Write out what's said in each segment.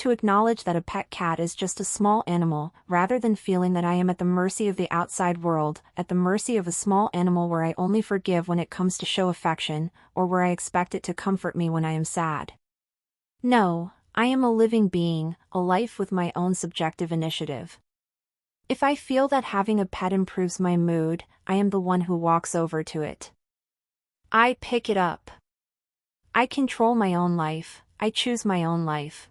To acknowledge that a pet cat is just a small animal, rather than feeling that I am at the mercy of the outside world, at the mercy of a small animal where I only forgive when it comes to show affection, or where I expect it to comfort me when I am sad. No, I am a living being, a life with my own subjective initiative. If I feel that having a pet improves my mood, I am the one who walks over to it. I pick it up. I control my own life, I choose my own life.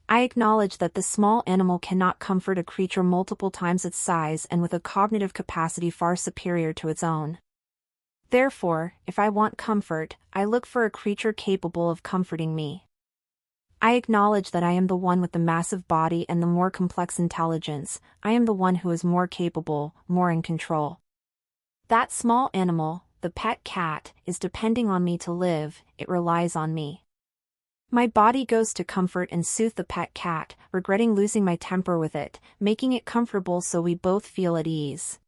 I acknowledge that the small animal cannot comfort a creature multiple times its size and with a cognitive capacity far superior to its own. Therefore, if I want comfort, I look for a creature capable of comforting me. I acknowledge that I am the one with the massive body and the more complex intelligence. I am the one who is more capable, more in control. That small animal, the pet cat, is depending on me to live, it relies on me. My body goes to comfort and soothe the pet cat, regretting losing my temper with it, making it comfortable so we both feel at ease.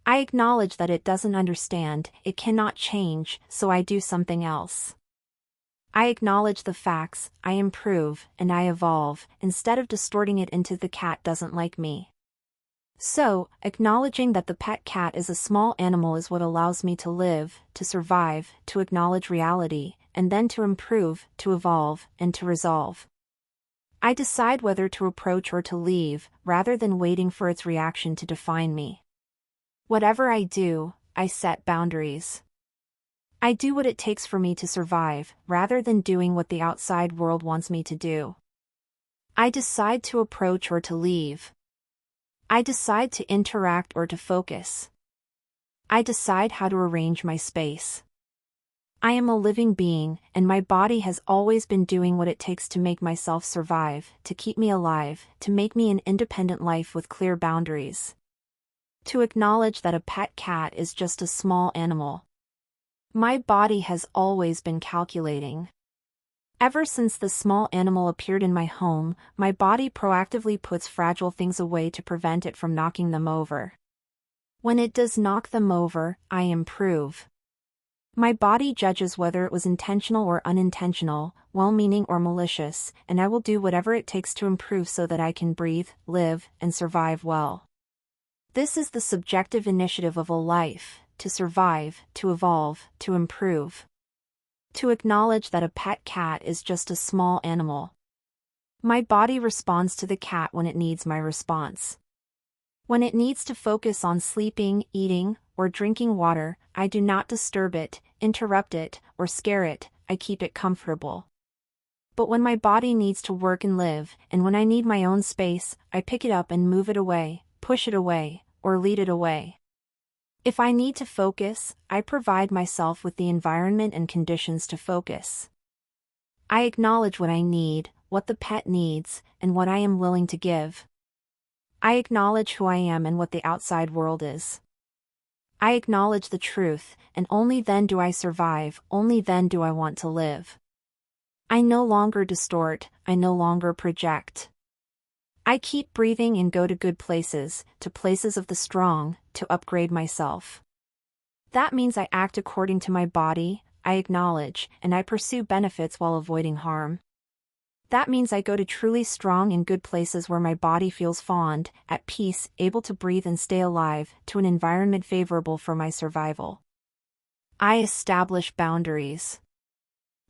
I acknowledge that it doesn't understand, it cannot change, so I do something else. I acknowledge the facts, I improve, and I evolve, instead of distorting it into the cat doesn't like me. So, acknowledging that the pet cat is a small animal is what allows me to live, to survive, to acknowledge reality, and then to improve, to evolve, and to resolve. I decide whether to approach or to leave, rather than waiting for its reaction to define me. Whatever I do, I set boundaries. I do what it takes for me to survive, rather than doing what the outside world wants me to do. I decide to approach or to leave. I decide to interact or to focus. I decide how to arrange my space. I am a living being, and my body has always been doing what it takes to make myself survive, to keep me alive, to make me an independent life with clear boundaries. To acknowledge that a pet cat is just a small animal. My body has always been calculating. Ever since the small animal appeared in my home, my body proactively puts fragile things away to prevent it from knocking them over. When it does knock them over, I improve. My body judges whether it was intentional or unintentional, well-meaning or malicious, and I will do whatever it takes to improve so that I can breathe, live, and survive well. This is the subjective initiative of a life, to survive, to evolve, to improve. To acknowledge that a pet cat is just a small animal. My body responds to the cat when it needs my response. When it needs to focus on sleeping, eating, or drinking water, I do not disturb it, interrupt it, or scare it, I keep it comfortable. But when my body needs to work and live, and when I need my own space, I pick it up and move it away, push it away, or lead it away. If I need to focus, I provide myself with the environment and conditions to focus. I acknowledge what I need, what the pet needs, and what I am willing to give. I acknowledge who I am and what the outside world is. I acknowledge the truth, and only then do I survive, only then do I want to live. I no longer distort, I no longer project. I keep breathing and go to good places, to places of the strong, to upgrade myself. That means I act according to my body, I acknowledge, and I pursue benefits while avoiding harm. That means I go to truly strong and good places where my body feels fond, at peace, able to breathe and stay alive, to an environment favorable for my survival. I establish boundaries.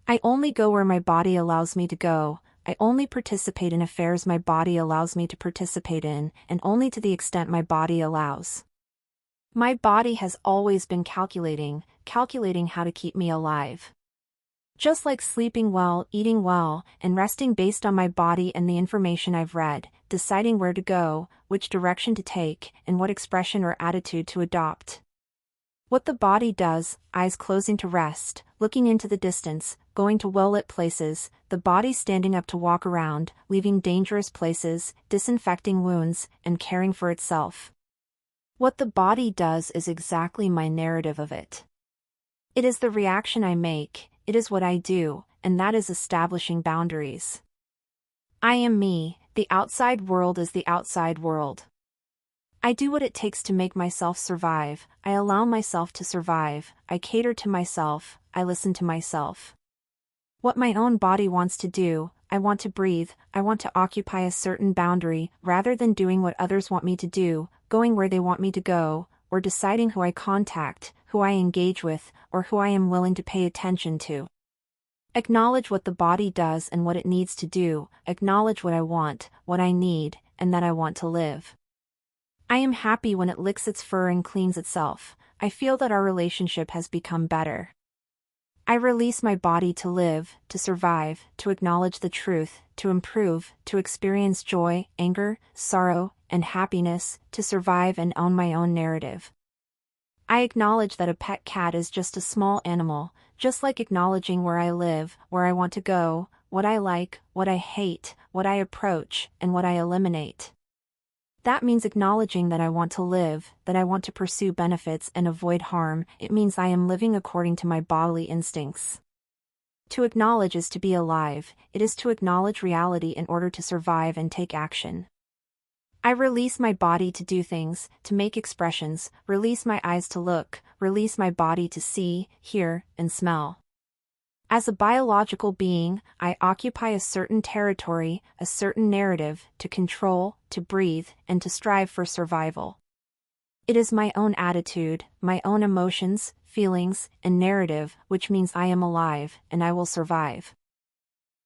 I only go where my body allows me to go. I only participate in affairs my body allows me to participate in, and only to the extent my body allows. My body has always been calculating how to keep me alive. Just like sleeping well, eating well, and resting based on my body and the information I've read, deciding where to go, which direction to take, and what expression or attitude to adopt. What the body does, eyes closing to rest, looking into the distance, going to well-lit places, the body standing up to walk around, leaving dangerous places, disinfecting wounds, and caring for itself. What the body does is exactly my narrative of it. It is the reaction I make, it is what I do, and that is establishing boundaries. I am me, the outside world is the outside world. I do what it takes to make myself survive, I allow myself to survive, I cater to myself, I listen to myself. What my own body wants to do, I want to breathe, I want to occupy a certain boundary, rather than doing what others want me to do, going where they want me to go, or deciding who I contact, who I engage with, or who I am willing to pay attention to. Acknowledge what the body does and what it needs to do, acknowledge what I want, what I need, and that I want to live. I am happy when it licks its fur and cleans itself. I feel that our relationship has become better. I release my body to live, to survive, to acknowledge the truth, to improve, to experience joy, anger, sorrow, and happiness, to survive and own my own narrative. I acknowledge that a pet cat is just a small animal, just like acknowledging where I live, where I want to go, what I like, what I hate, what I approach, and what I eliminate. That means acknowledging that I want to live, that I want to pursue benefits and avoid harm. It means I am living according to my bodily instincts. To acknowledge is to be alive, it is to acknowledge reality in order to survive and take action. I release my body to do things, to make expressions, release my eyes to look, release my body to see, hear, and smell. As a biological being, I occupy a certain territory, a certain narrative, to control, to breathe, and to strive for survival. It is my own attitude, my own emotions, feelings, and narrative, which means I am alive, and I will survive.